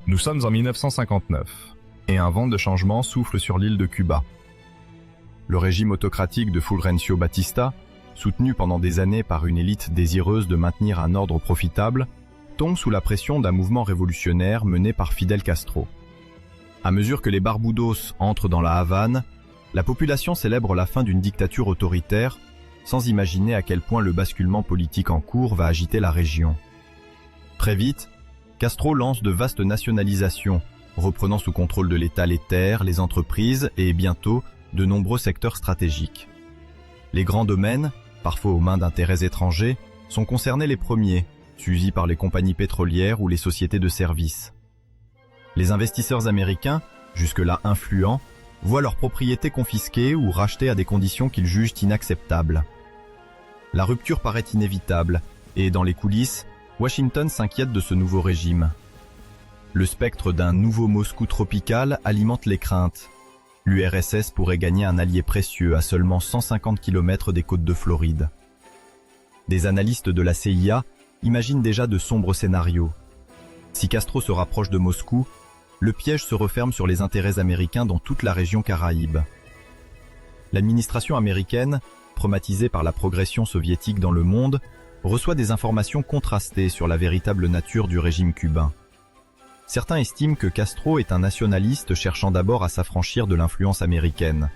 Nous sommes en 1959, et un vent de changement souffle sur l'île de Cuba. Le régime autocratique de Fulgencio Batista, soutenu pendant des années par une élite désireuse de maintenir un ordre profitable, tombe sous la pression d'un mouvement révolutionnaire mené par Fidel Castro. À mesure que les Barbudos entrent dans la Havane, la population célèbre la fin d'une dictature autoritaire, sans imaginer à quel point le basculement politique en cours va agiter la région. Très vite, Castro lance de vastes nationalisations, reprenant sous contrôle de l'État les terres, les entreprises et bientôt de nombreux secteurs stratégiques. Les grands domaines, parfois aux mains d'intérêts étrangers, sont concernés les premiers, suivis par les compagnies pétrolières ou les sociétés de services. Les investisseurs américains, jusque-là influents, voient leurs propriétés confisquées ou rachetées à des conditions qu'ils jugent inacceptables. La rupture paraît inévitable, et dans les coulisses, Washington s'inquiète de ce nouveau régime. Le spectre d'un nouveau Moscou tropical alimente les craintes. L'URSS pourrait gagner un allié précieux à seulement 150 km des côtes de Floride. Des analystes de la CIA imaginent déjà de sombres scénarios. Si Castro se rapproche de Moscou, le piège se referme sur les intérêts américains dans toute la région Caraïbe. L'administration américaine, traumatisée par la progression soviétique dans le monde, reçoit des informations contrastées sur la véritable nature du régime cubain. Certains estiment que Castro est un nationaliste cherchant d'abord à s'affranchir de l'influence américaine,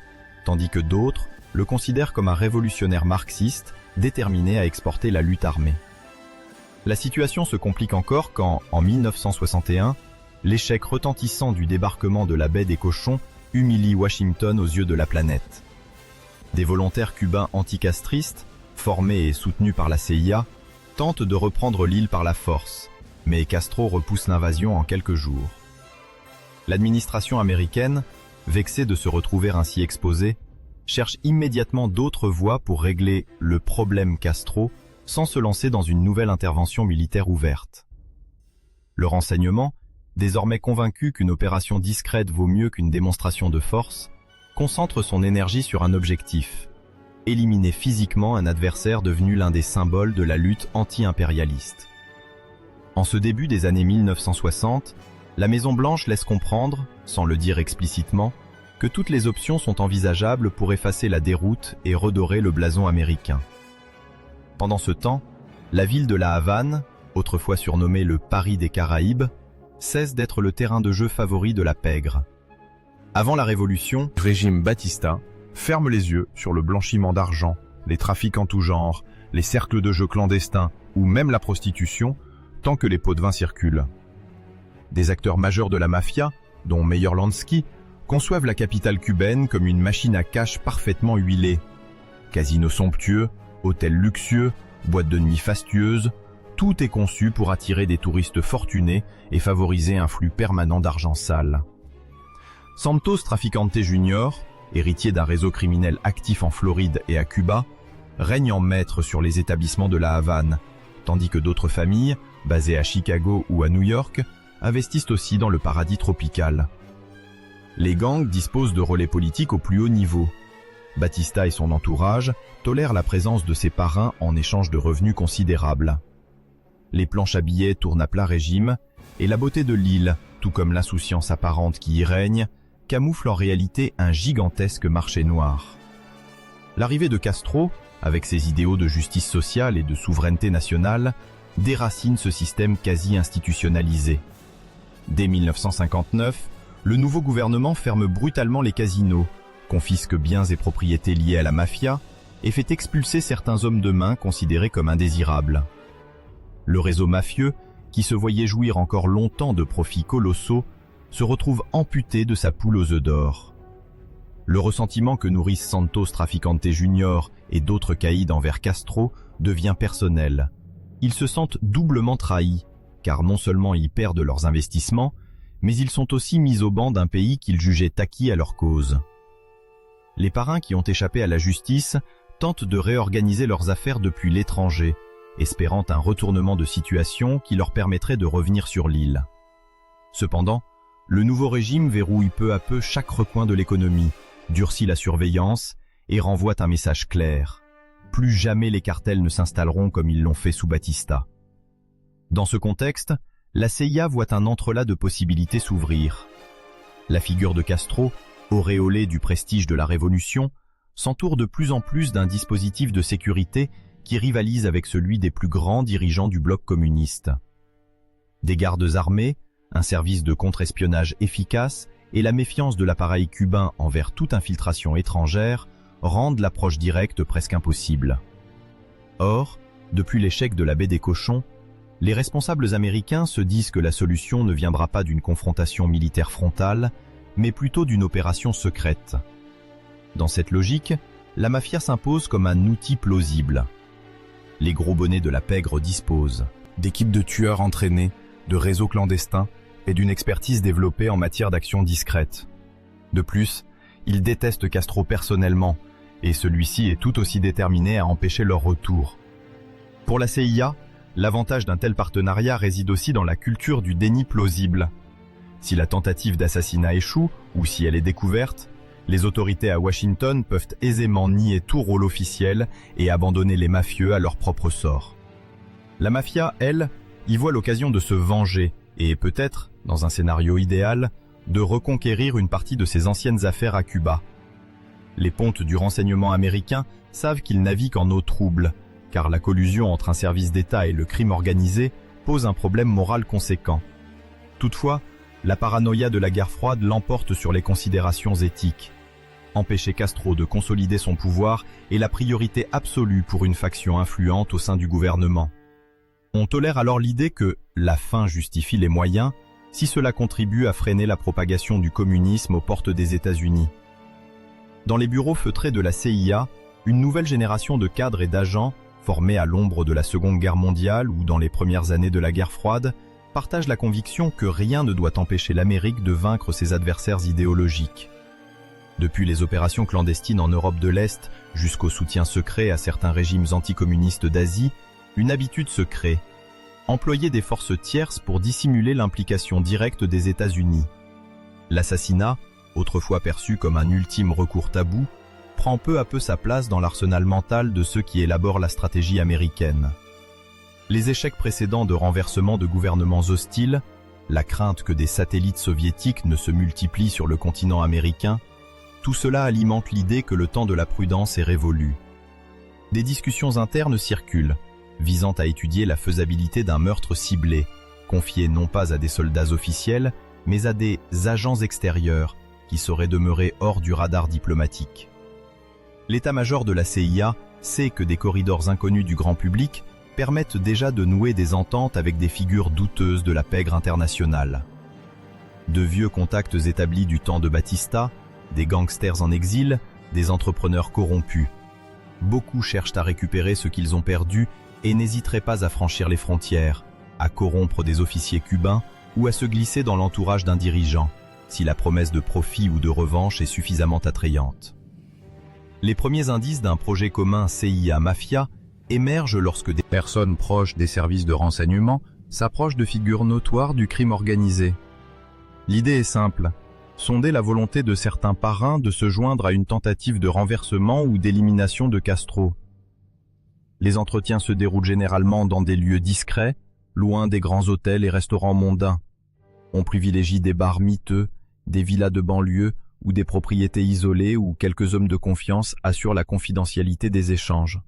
tandis que d'autres le considèrent comme un révolutionnaire marxiste déterminé à exporter la lutte armée. La situation se complique encore quand, en 1961, l'échec retentissant du débarquement de la baie des Cochons humilie Washington aux yeux de la planète. Des volontaires cubains anticastristes, formés et soutenus par la CIA, tentent de reprendre l'île par la force, mais Castro repousse l'invasion en quelques jours. L'administration américaine, vexée de se retrouver ainsi exposée, cherche immédiatement d'autres voies pour régler le problème Castro sans se lancer dans une nouvelle intervention militaire ouverte. Le renseignement, désormais convaincu qu'une opération discrète vaut mieux qu'une démonstration de force, concentre son énergie sur un objectif: éliminer physiquement un adversaire devenu l'un des symboles de la lutte anti-impérialiste. En ce début des années 1960, la Maison-Blanche laisse comprendre, sans le dire explicitement, que toutes les options sont envisageables pour effacer la déroute et redorer le blason américain. Pendant ce temps, la ville de la Havane, autrefois surnommée le Paris des Caraïbes, cesse d'être le terrain de jeu favori de la pègre. Avant la Révolution, Le régime Batista ferme les yeux sur le blanchiment d'argent, les trafics en tout genre, les cercles de jeux clandestins ou même la prostitution, tant que les pots de vin circulent. Des acteurs majeurs de la mafia, dont Meyer Lansky, conçoivent la capitale cubaine comme une machine à cash parfaitement huilée. Casinos somptueux, hôtels luxueux, boîtes de nuit fastueuses, tout est conçu pour attirer des touristes fortunés et favoriser un flux permanent d'argent sale. Santos Traficante Jr., héritier d'un réseau criminel actif en Floride et à Cuba, règne en maître sur les établissements de la Havane, tandis que d'autres familles, basées à Chicago ou à New York, investissent aussi dans le paradis tropical. Les gangs disposent de relais politiques au plus haut niveau. Batista et son entourage tolèrent la présence de ses parrains en échange de revenus considérables. Les planches à billets tournent à plein régime, et la beauté de l'île, tout comme l'insouciance apparente qui y règne, camoufle en réalité un gigantesque marché noir. L'arrivée de Castro, avec ses idéaux de justice sociale et de souveraineté nationale, déracine ce système quasi institutionnalisé. Dès 1959, le nouveau gouvernement ferme brutalement les casinos, confisque biens et propriétés liés à la mafia et fait expulser certains hommes de main considérés comme indésirables. Le réseau mafieux, qui se voyait jouir encore longtemps de profits colossaux, se retrouve amputé de sa poule aux œufs d'or. Le ressentiment que nourrissent Santos Traficante Jr. et d'autres caïds envers Castro devient personnel. Ils se sentent doublement trahis, car non seulement ils perdent leurs investissements, mais ils sont aussi mis au ban d'un pays qu'ils jugeaient acquis à leur cause. Les parrains qui ont échappé à la justice tentent de réorganiser leurs affaires depuis l'étranger, espérant un retournement de situation qui leur permettrait de revenir sur l'île. Cependant, le nouveau régime verrouille peu à peu chaque recoin de l'économie, durcit la surveillance et renvoie un message clair: plus jamais les cartels ne s'installeront comme ils l'ont fait sous Batista. Dans ce contexte, la CIA voit un entrelac de possibilités s'ouvrir. La figure de Castro, auréolée du prestige de la Révolution, s'entoure de plus en plus d'un dispositif de sécurité qui rivalise avec celui des plus grands dirigeants du bloc communiste. Des gardes armés, un service de contre-espionnage efficace et la méfiance de l'appareil cubain envers toute infiltration étrangère rendent l'approche directe presque impossible. Or, depuis l'échec de la baie des Cochons, les responsables américains se disent que la solution ne viendra pas d'une confrontation militaire frontale, mais plutôt d'une opération secrète. Dans cette logique, la mafia s'impose comme un outil plausible. Les gros bonnets de la pègre disposent d'équipes de tueurs entraînés, de réseaux clandestins et d'une expertise développée en matière d'action discrète. De plus, ils détestent Castro personnellement, et celui-ci est tout aussi déterminé à empêcher leur retour. Pour la CIA, l'avantage d'un tel partenariat réside aussi dans la culture du déni plausible. Si la tentative d'assassinat échoue, ou si elle est découverte, les autorités à Washington peuvent aisément nier tout rôle officiel et abandonner les mafieux à leur propre sort. La mafia, elle, y voit l'occasion de se venger et peut-être, dans un scénario idéal, de reconquérir une partie de ses anciennes affaires à Cuba. Les pontes du renseignement américain savent qu'ils naviguent en eau trouble, car la collusion entre un service d'État et le crime organisé pose un problème moral conséquent. Toutefois, la paranoïa de la guerre froide l'emporte sur les considérations éthiques. Empêcher Castro de consolider son pouvoir est la priorité absolue pour une faction influente au sein du gouvernement. On tolère alors l'idée que la fin justifie les moyens si cela contribue à freiner la propagation du communisme aux portes des États-Unis. Dans les bureaux feutrés de la CIA, une nouvelle génération de cadres et d'agents, formés à l'ombre de la Seconde Guerre mondiale ou dans les premières années de la guerre froide, partagent la conviction que rien ne doit empêcher l'Amérique de vaincre ses adversaires idéologiques. Depuis les opérations clandestines en Europe de l'Est jusqu'au soutien secret à certains régimes anticommunistes d'Asie, une habitude se crée: employer des forces tierces pour dissimuler l'implication directe des États-Unis. L'assassinat, autrefois perçu comme un ultime recours tabou, prend peu à peu sa place dans l'arsenal mental de ceux qui élaborent la stratégie américaine. Les échecs précédents de renversement de gouvernements hostiles, la crainte que des satellites soviétiques ne se multiplient sur le continent américain, tout cela alimente l'idée que le temps de la prudence est révolu. Des discussions internes circulent, visant à étudier la faisabilité d'un meurtre ciblé, confié non pas à des soldats officiels, mais à des agents extérieurs qui sauraient demeurer hors du radar diplomatique. L'état-major de la CIA sait que des corridors inconnus du grand public permettent déjà de nouer des ententes avec des figures douteuses de la pègre internationale. De vieux contacts établis du temps de Batista, des gangsters en exil, des entrepreneurs corrompus. Beaucoup cherchent à récupérer ce qu'ils ont perdu et n'hésiteraient pas à franchir les frontières, à corrompre des officiers cubains ou à se glisser dans l'entourage d'un dirigeant, si la promesse de profit ou de revanche est suffisamment attrayante. Les premiers indices d'un projet commun CIA-Mafia émergent lorsque des personnes proches des services de renseignement s'approchent de figures notoires du crime organisé. L'idée est simple: sonder la volonté de certains parrains de se joindre à une tentative de renversement ou d'élimination de Castro. Les entretiens se déroulent généralement dans des lieux discrets, loin des grands hôtels et restaurants mondains. On privilégie des bars miteux, des villas de banlieue ou des propriétés isolées où quelques hommes de confiance assurent la confidentialité des échanges.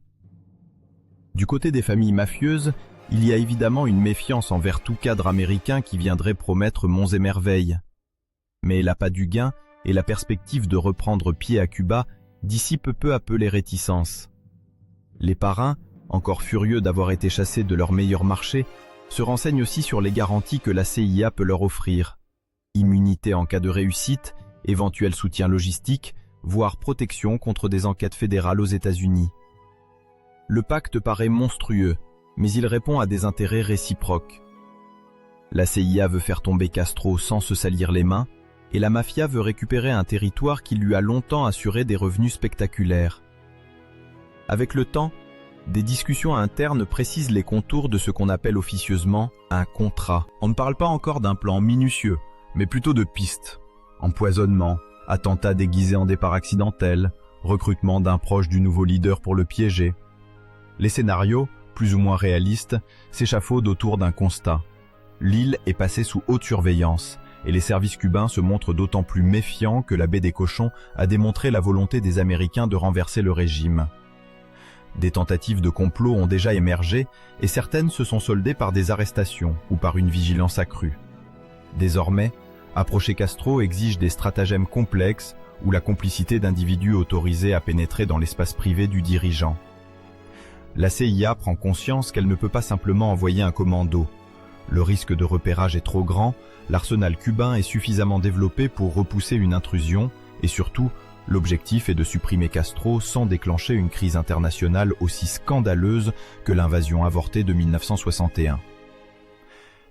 Du côté des familles mafieuses, il y a évidemment une méfiance envers tout cadre américain qui viendrait promettre monts et merveilles. Mais l'appât du gain et la perspective de reprendre pied à Cuba dissipent peu à peu les réticences. Les parrains, encore furieux d'avoir été chassés de leur meilleur marché, se renseignent aussi sur les garanties que la CIA peut leur offrir. Immunité en cas de réussite, éventuel soutien logistique, voire protection contre des enquêtes fédérales aux États-Unis. Le pacte paraît monstrueux, mais il répond à des intérêts réciproques. La CIA veut faire tomber Castro sans se salir les mains, et la mafia veut récupérer un territoire qui lui a longtemps assuré des revenus spectaculaires. Avec le temps, des discussions internes précisent les contours de ce qu'on appelle officieusement un contrat. On ne parle pas encore d'un plan minutieux, mais plutôt de pistes. Empoisonnement, attentat déguisé en départ accidentel, recrutement d'un proche du nouveau leader pour le piéger. Les scénarios, plus ou moins réalistes, s'échafaudent autour d'un constat. l'île est passée sous haute surveillance et les services cubains se montrent d'autant plus méfiants que la baie des Cochons a démontré la volonté des Américains de renverser le régime. Des tentatives de complot ont déjà émergé et certaines se sont soldées par des arrestations ou par une vigilance accrue. Désormais, approcher Castro exige des stratagèmes complexes ou la complicité d'individus autorisés à pénétrer dans l'espace privé du dirigeant. La CIA prend conscience qu'elle ne peut pas simplement envoyer un commando. Le risque de repérage est trop grand, l'arsenal cubain est suffisamment développé pour repousser une intrusion et surtout, l'objectif est de supprimer Castro sans déclencher une crise internationale aussi scandaleuse que l'invasion avortée de 1961.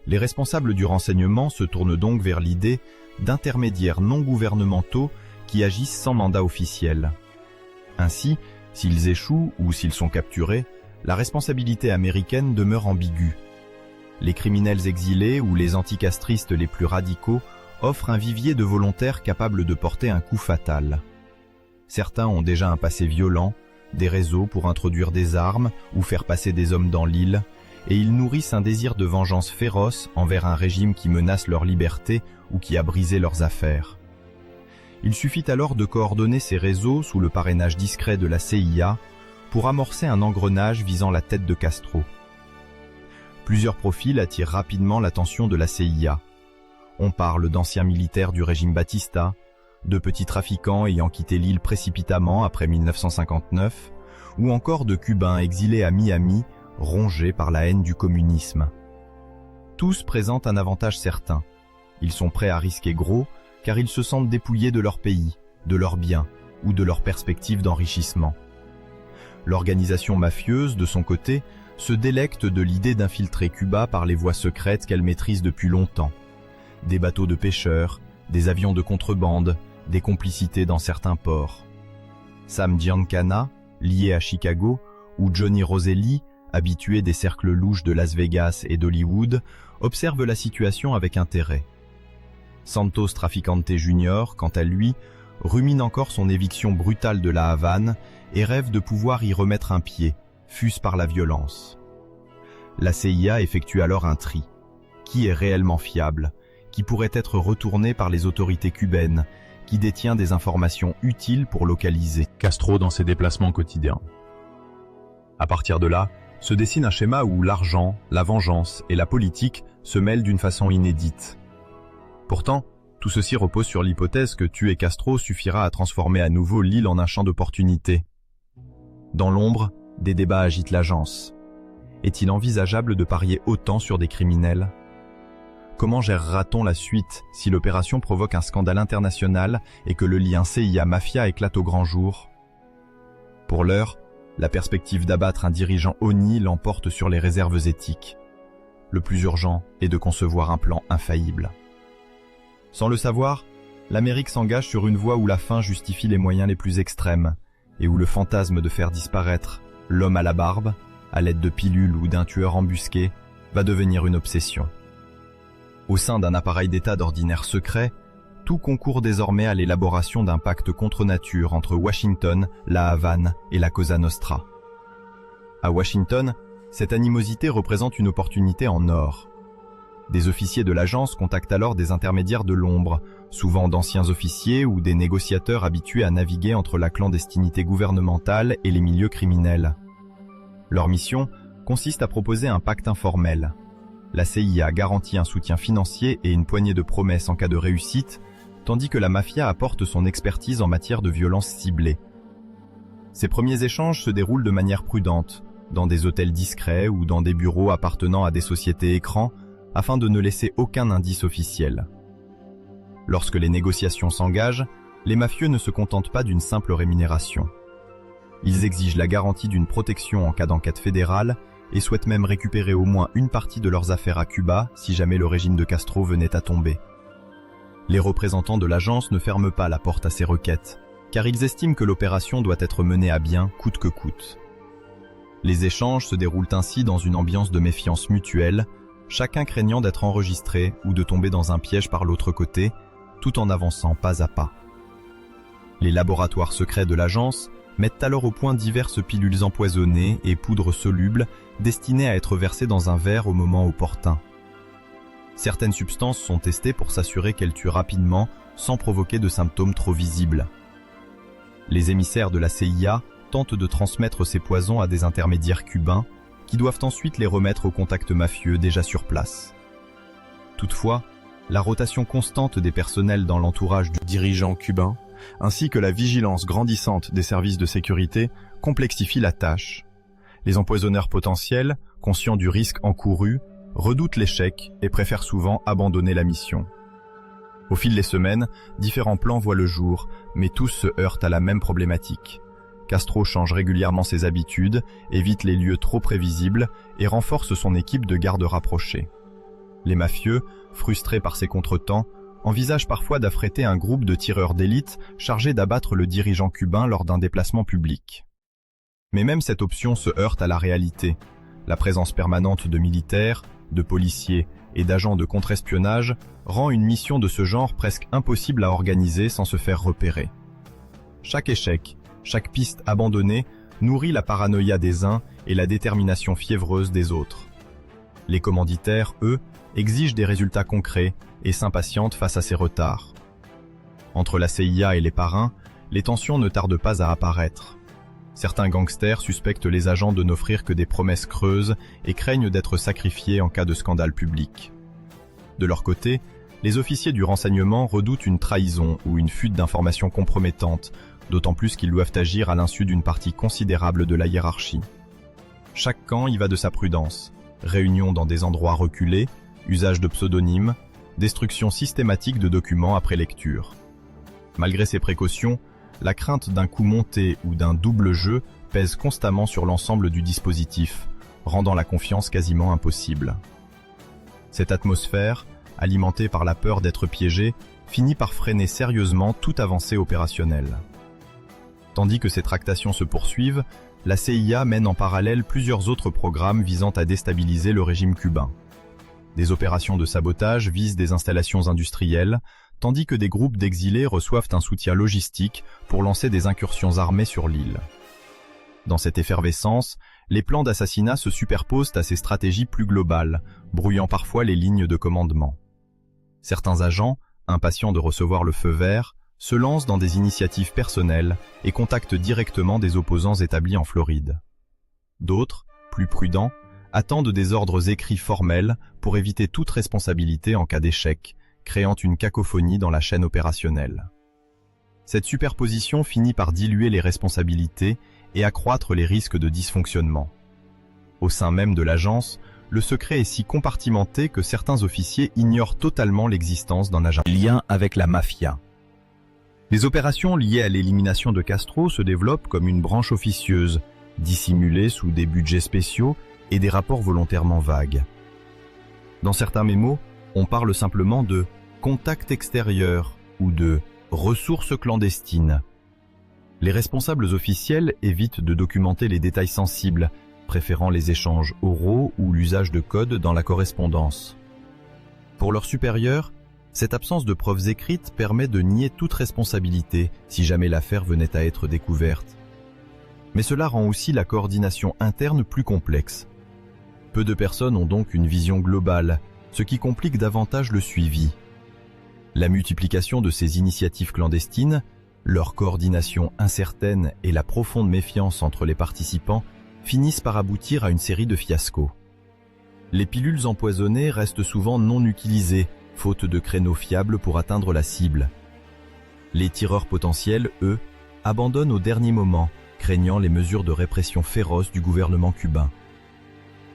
Les responsables du renseignement se tournent donc vers l'idée d'intermédiaires non gouvernementaux qui agissent sans mandat officiel. Ainsi, s'ils échouent ou s'ils sont capturés, la responsabilité américaine demeure ambiguë. Les criminels exilés ou les anticastristes les plus radicaux offrent un vivier de volontaires capables de porter un coup fatal. Certains ont déjà un passé violent, des réseaux pour introduire des armes ou faire passer des hommes dans l'île, et ils nourrissent un désir de vengeance féroce envers un régime qui menace leur liberté ou qui a brisé leurs affaires. Il suffit alors de coordonner ces réseaux sous le parrainage discret de la CIA pour amorcer un engrenage visant la tête de Castro. Plusieurs profils attirent rapidement l'attention de la CIA. On parle d'anciens militaires du régime Batista, de petits trafiquants ayant quitté l'île précipitamment après 1959, ou encore de Cubains exilés à Miami, rongés par la haine du communisme. Tous présentent un avantage certain. Ils sont prêts à risquer gros, car ils se sentent dépouillés de leur pays, de leurs biens ou de leurs perspectives d'enrichissement. L'organisation mafieuse, de son côté, se délecte de l'idée d'infiltrer Cuba par les voies secrètes qu'elle maîtrise depuis longtemps. Des bateaux de pêcheurs, des avions de contrebande, des complicités dans certains ports. Sam Giancana, lié à Chicago, ou Johnny Roselli, habitué des cercles louches de Las Vegas et d'Hollywood, observe la situation avec intérêt. Santos Traficante Jr., quant à lui, rumine encore son éviction brutale de la Havane et rêve de pouvoir y remettre un pied, fût-ce par la violence. La CIA effectue alors un tri. Qui est réellement fiable? Qui pourrait être retourné par les autorités cubaines? Qui détient des informations utiles pour localiser Castro dans ses déplacements quotidiens. À partir de là, se dessine un schéma où l'argent, la vengeance et la politique se mêlent d'une façon inédite. Pourtant, tout ceci repose sur l'hypothèse que tuer Castro suffira à transformer à nouveau l'île en un champ d'opportunités. Dans l'ombre, des débats agitent l'agence. Est-il envisageable de parier autant sur des criminels? Comment gérera-t-on la suite si l'opération provoque un scandale international et que le lien CIA-Mafia éclate au grand jour? Pour l'heure, la perspective d'abattre un dirigeant honni l'emporte sur les réserves éthiques. Le plus urgent est de concevoir un plan infaillible. Sans le savoir, l'Amérique s'engage sur une voie où la fin justifie les moyens les plus extrêmes et où le fantasme de faire disparaître l'homme à la barbe, à l'aide de pilules ou d'un tueur embusqué, va devenir une obsession. Au sein d'un appareil d'État d'ordinaire secret, tout concourt désormais à l'élaboration d'un pacte contre nature entre Washington, la Havane et la Cosa Nostra. À Washington, cette animosité représente une opportunité en or. Des officiers de l'agence contactent alors des intermédiaires de l'ombre, souvent d'anciens officiers ou des négociateurs habitués à naviguer entre la clandestinité gouvernementale et les milieux criminels. Leur mission consiste à proposer un pacte informel. La CIA garantit un soutien financier et une poignée de promesses en cas de réussite, tandis que la mafia apporte son expertise en matière de violence ciblée. Ces premiers échanges se déroulent de manière prudente, dans des hôtels discrets ou dans des bureaux appartenant à des sociétés écrans, afin de ne laisser aucun indice officiel. Lorsque les négociations s'engagent, les mafieux ne se contentent pas d'une simple rémunération. Ils exigent la garantie d'une protection en cas d'enquête fédérale et souhaitent même récupérer au moins une partie de leurs affaires à Cuba si jamais le régime de Castro venait à tomber. Les représentants de l'agence ne ferment pas la porte à ces requêtes, car ils estiment que l'opération doit être menée à bien coûte que coûte. Les échanges se déroulent ainsi dans une ambiance de méfiance mutuelle, chacun craignant d'être enregistré ou de tomber dans un piège par l'autre côté, tout en avançant pas à pas. Les laboratoires secrets de l'agence mettent alors au point diverses pilules empoisonnées et poudres solubles destinées à être versées dans un verre au moment opportun. Certaines substances sont testées pour s'assurer qu'elles tuent rapidement sans provoquer de symptômes trop visibles. Les émissaires de la CIA tentent de transmettre ces poisons à des intermédiaires cubains qui doivent ensuite les remettre aux contacts mafieux déjà sur place. Toutefois, la rotation constante des personnels dans l'entourage du dirigeant cubain, ainsi que la vigilance grandissante des services de sécurité, complexifient la tâche. Les empoisonneurs potentiels, conscients du risque encouru, redoutent l'échec et préfèrent souvent abandonner la mission. Au fil des semaines, différents plans voient le jour, mais tous se heurtent à la même problématique. Castro change régulièrement ses habitudes, évite les lieux trop prévisibles et renforce son équipe de gardes rapprochés. Les mafieux, frustrés par ces contretemps, envisagent parfois d'affréter un groupe de tireurs d'élite chargés d'abattre le dirigeant cubain lors d'un déplacement public. Mais même cette option se heurte à la réalité. La présence permanente de militaires, de policiers et d'agents de contre-espionnage rend une mission de ce genre presque impossible à organiser sans se faire repérer. Chaque échec, chaque piste abandonnée nourrit la paranoïa des uns et la détermination fiévreuse des autres. Les commanditaires, eux, exigent des résultats concrets et s'impatientent face à ces retards. Entre la CIA et les parrains, les tensions ne tardent pas à apparaître. Certains gangsters suspectent les agents de n'offrir que des promesses creuses et craignent d'être sacrifiés en cas de scandale public. De leur côté, les officiers du renseignement redoutent une trahison ou une fuite d'informations compromettantes, d'autant plus qu'ils doivent agir à l'insu d'une partie considérable de la hiérarchie. Chaque camp y va de sa prudence. Réunions dans des endroits reculés, usage de pseudonymes, destruction systématique de documents après lecture. Malgré ces précautions, la crainte d'un coup monté ou d'un double jeu pèse constamment sur l'ensemble du dispositif, rendant la confiance quasiment impossible. Cette atmosphère, alimentée par la peur d'être piégé, finit par freiner sérieusement toute avancée opérationnelle. Tandis que ces tractations se poursuivent, la CIA mène en parallèle plusieurs autres programmes visant à déstabiliser le régime cubain. Des opérations de sabotage visent des installations industrielles, tandis que des groupes d'exilés reçoivent un soutien logistique pour lancer des incursions armées sur l'île. Dans cette effervescence, les plans d'assassinat se superposent à ces stratégies plus globales, brouillant parfois les lignes de commandement. Certains agents, impatients de recevoir le feu vert, se lancent dans des initiatives personnelles et contactent directement des opposants établis en Floride. D'autres, plus prudents, attendent des ordres écrits formels pour éviter toute responsabilité en cas d'échec, créant une cacophonie dans la chaîne opérationnelle. Cette superposition finit par diluer les responsabilités et accroître les risques de dysfonctionnement. Au sein même de l'agence, le secret est si compartimenté que certains officiers ignorent totalement l'existence d'un agent lien avec la mafia. Les opérations liées à l'élimination de Castro se développent comme une branche officieuse, dissimulée sous des budgets spéciaux et des rapports volontairement vagues. Dans certains mémos, on parle simplement de « contact extérieur » ou de « ressources clandestines ». Les responsables officiels évitent de documenter les détails sensibles, préférant les échanges oraux ou l'usage de codes dans la correspondance. Pour leurs supérieurs, cette absence de preuves écrites permet de nier toute responsabilité si jamais l'affaire venait à être découverte. Mais cela rend aussi la coordination interne plus complexe. Peu de personnes ont donc une vision globale, ce qui complique davantage le suivi. La multiplication de ces initiatives clandestines, leur coordination incertaine et la profonde méfiance entre les participants finissent par aboutir à une série de fiascos. Les pilules empoisonnées restent souvent non utilisées, faute de créneaux fiables pour atteindre la cible. Les tireurs potentiels, eux, abandonnent au dernier moment, craignant les mesures de répression féroces du gouvernement cubain.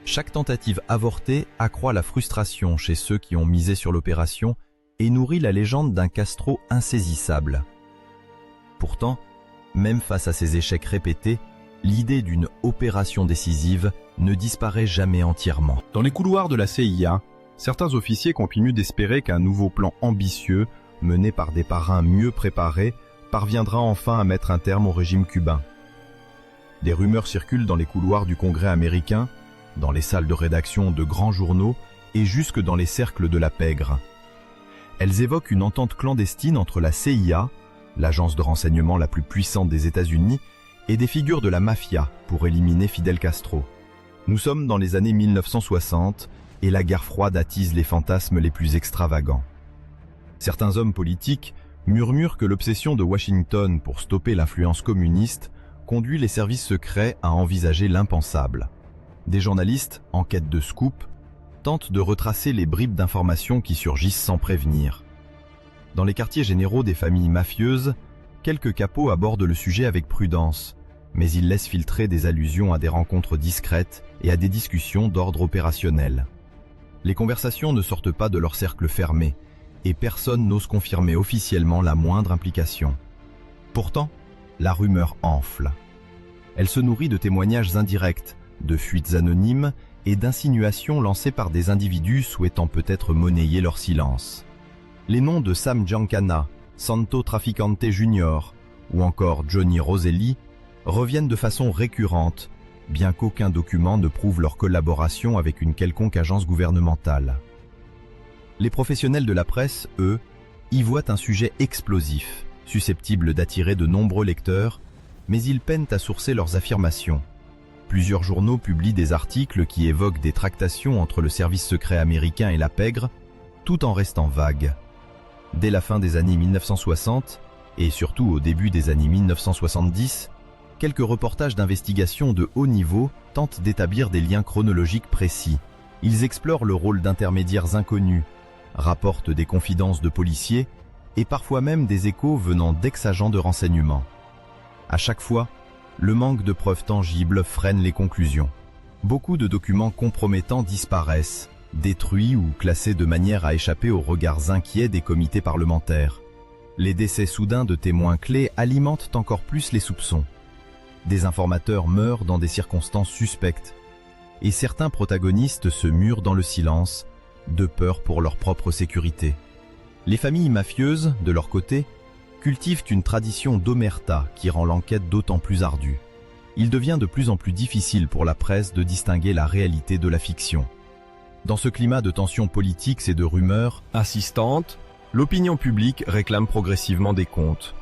Chaque tentative avortée accroît la frustration chez ceux qui ont misé sur l'opération et nourrit la légende d'un Castro insaisissable. Pourtant, même face à ces échecs répétés, l'idée d'une opération décisive ne disparaît jamais entièrement. Dans les couloirs de la CIA, certains officiers continuent d'espérer qu'un nouveau plan ambitieux, mené par des parrains mieux préparés, parviendra enfin à mettre un terme au régime cubain. Des rumeurs circulent dans les couloirs du Congrès américain, dans les salles de rédaction de grands journaux et jusque dans les cercles de la pègre. Elles évoquent une entente clandestine entre la CIA, l'agence de renseignement la plus puissante des États-Unis, et des figures de la mafia pour éliminer Fidel Castro. Nous sommes dans les années 1960 et la guerre froide attise les fantasmes les plus extravagants. Certains hommes politiques murmurent que l'obsession de Washington pour stopper l'influence communiste conduit les services secrets à envisager l'impensable. Des journalistes, en quête de scoop, tentent de retracer les bribes d'informations qui surgissent sans prévenir. Dans les quartiers généraux des familles mafieuses, quelques capots abordent le sujet avec prudence, mais ils laissent filtrer des allusions à des rencontres discrètes et à des discussions d'ordre opérationnel. Les conversations ne sortent pas de leur cercle fermé, et personne n'ose confirmer officiellement la moindre implication. Pourtant, la rumeur enfle. Elle se nourrit de témoignages indirects, de fuites anonymes et d'insinuations lancées par des individus souhaitant peut-être monnayer leur silence. Les noms de Sam Giancana, Santo Trafficante Jr. ou encore Johnny Roselli reviennent de façon récurrente, bien qu'aucun document ne prouve leur collaboration avec une quelconque agence gouvernementale. Les professionnels de la presse, eux, y voient un sujet explosif, susceptible d'attirer de nombreux lecteurs, mais ils peinent à sourcer leurs affirmations. Plusieurs journaux publient des articles qui évoquent des tractations entre le service secret américain et la pègre, tout en restant vagues. Dès la fin des années 1960, et surtout au début des années 1970, quelques reportages d'investigation de haut niveau tentent d'établir des liens chronologiques précis. Ils explorent le rôle d'intermédiaires inconnus, rapportent des confidences de policiers et parfois même des échos venant d'ex-agents de renseignement. À chaque fois, le manque de preuves tangibles freine les conclusions. Beaucoup de documents compromettants disparaissent, détruits ou classés de manière à échapper aux regards inquiets des comités parlementaires. Les décès soudains de témoins clés alimentent encore plus les soupçons. Des informateurs meurent dans des circonstances suspectes, et certains protagonistes se murent dans le silence, de peur pour leur propre sécurité. Les familles mafieuses, de leur côté, cultivent une tradition d'omerta qui rend l'enquête d'autant plus ardue. Il devient de plus en plus difficile pour la presse de distinguer la réalité de la fiction. Dans ce climat de tensions politiques et de rumeurs assistantes, l'opinion publique réclame progressivement des comptes.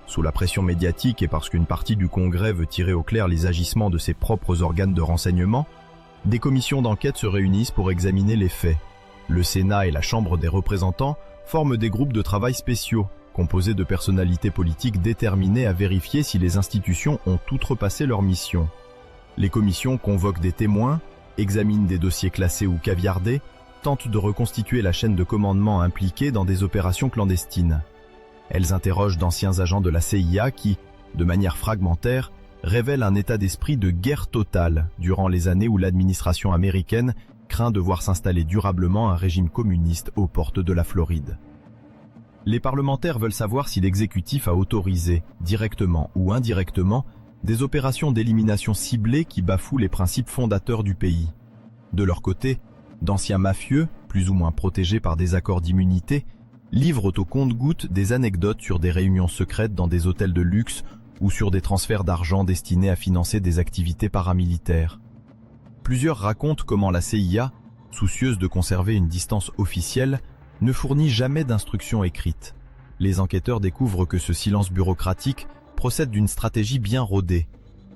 Sous la pression médiatique et parce qu'une partie du Congrès veut tirer au clair les agissements de ses propres organes de renseignement, des commissions d'enquête se réunissent pour examiner les faits. Le Sénat et la Chambre des représentants forment des groupes de travail spéciaux, composés de personnalités politiques déterminées à vérifier si les institutions ont outrepassé leur mission. Les commissions convoquent des témoins, examinent des dossiers classés ou caviardés, tentent de reconstituer la chaîne de commandement impliquée dans des opérations clandestines. Elles interrogent d'anciens agents de la CIA qui, de manière fragmentaire, révèlent un état d'esprit de guerre totale durant les années où l'administration américaine craint de voir s'installer durablement un régime communiste aux portes de la Floride. Les parlementaires veulent savoir si l'exécutif a autorisé, directement ou indirectement, des opérations d'élimination ciblées qui bafouent les principes fondateurs du pays. De leur côté, d'anciens mafieux, plus ou moins protégés par des accords d'immunité, livrent au compte-gouttes des anecdotes sur des réunions secrètes dans des hôtels de luxe ou sur des transferts d'argent destinés à financer des activités paramilitaires. Plusieurs racontent comment la CIA, soucieuse de conserver une distance officielle, ne fournit jamais d'instructions écrites. Les enquêteurs découvrent que ce silence bureaucratique procède d'une stratégie bien rodée.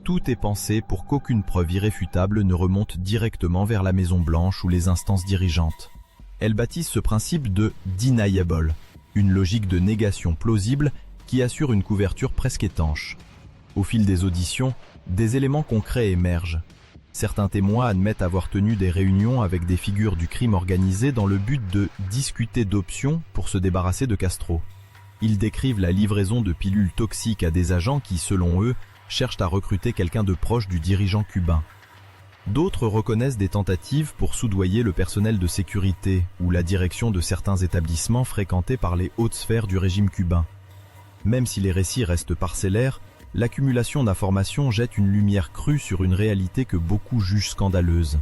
Tout est pensé pour qu'aucune preuve irréfutable ne remonte directement vers la Maison-Blanche ou les instances dirigeantes. Elles baptisent ce principe de « deniable », une logique de négation plausible qui assure une couverture presque étanche. Au fil des auditions, des éléments concrets émergent. Certains témoins admettent avoir tenu des réunions avec des figures du crime organisé dans le but de discuter d'options pour se débarrasser de Castro. Ils décrivent la livraison de pilules toxiques à des agents qui, selon eux, cherchent à recruter quelqu'un de proche du dirigeant cubain. D'autres reconnaissent des tentatives pour soudoyer le personnel de sécurité ou la direction de certains établissements fréquentés par les hautes sphères du régime cubain. Même si les récits restent parcellaires, l'accumulation d'informations jette une lumière crue sur une réalité que beaucoup jugent scandaleuse.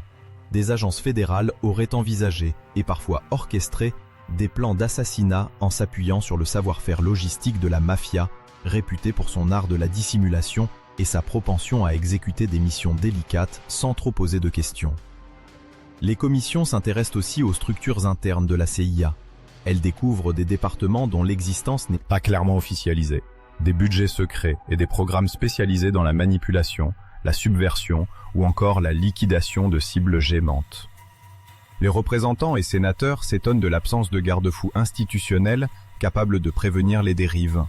Des agences fédérales auraient envisagé, et parfois orchestré, des plans d'assassinat en s'appuyant sur le savoir-faire logistique de la mafia, réputée pour son art de la dissimulation et sa propension à exécuter des missions délicates sans trop poser de questions. Les commissions s'intéressent aussi aux structures internes de la CIA. Elles découvrent des départements dont l'existence n'est Pas clairement officialisés, des budgets secrets et des programmes spécialisés dans la manipulation, la subversion ou encore la liquidation de cibles gémantes. Les représentants et sénateurs s'étonnent de l'absence de garde-fous institutionnels capables de prévenir les dérives.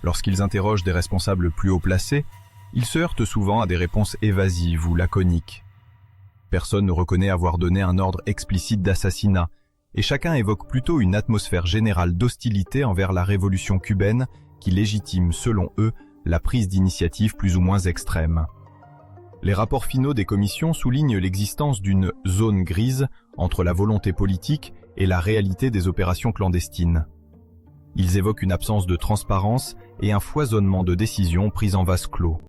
Lorsqu'ils interrogent des responsables plus haut placés, ils se heurtent souvent à des réponses évasives ou laconiques. Personne ne reconnaît avoir donné un ordre explicite d'assassinat, et chacun évoque plutôt une atmosphère générale d'hostilité envers la révolution cubaine qui légitime, selon eux, la prise d'initiative plus ou moins extrême. Les rapports finaux des commissions soulignent l'existence d'une zone grise entre la volonté politique et la réalité des opérations clandestines. Ils évoquent une absence de transparence et un foisonnement de décisions prises en vase clos.